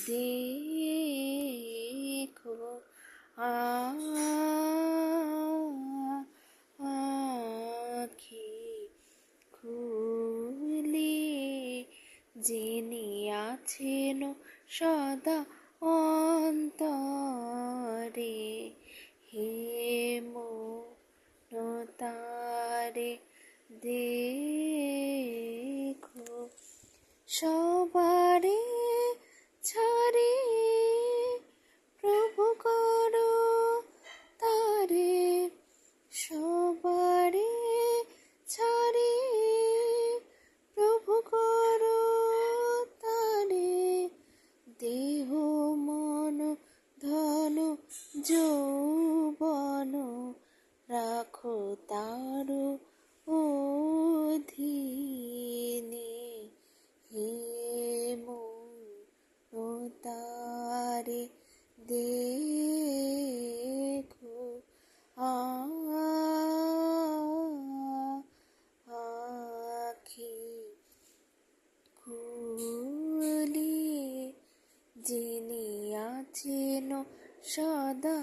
দেখো আখি খুলে, যিনি আছেন সদা অন্তরে, হে মনতারে দেখো। সবারে ছাড়ে প্রভু করো তারে, সবারে ছাড়ে প্রভু করো তারে, দেহ মন ধন যৌবন রাখো তার অধীনে, হে মনতারে দেখো আখি খুলে, যিনি আছেন সদা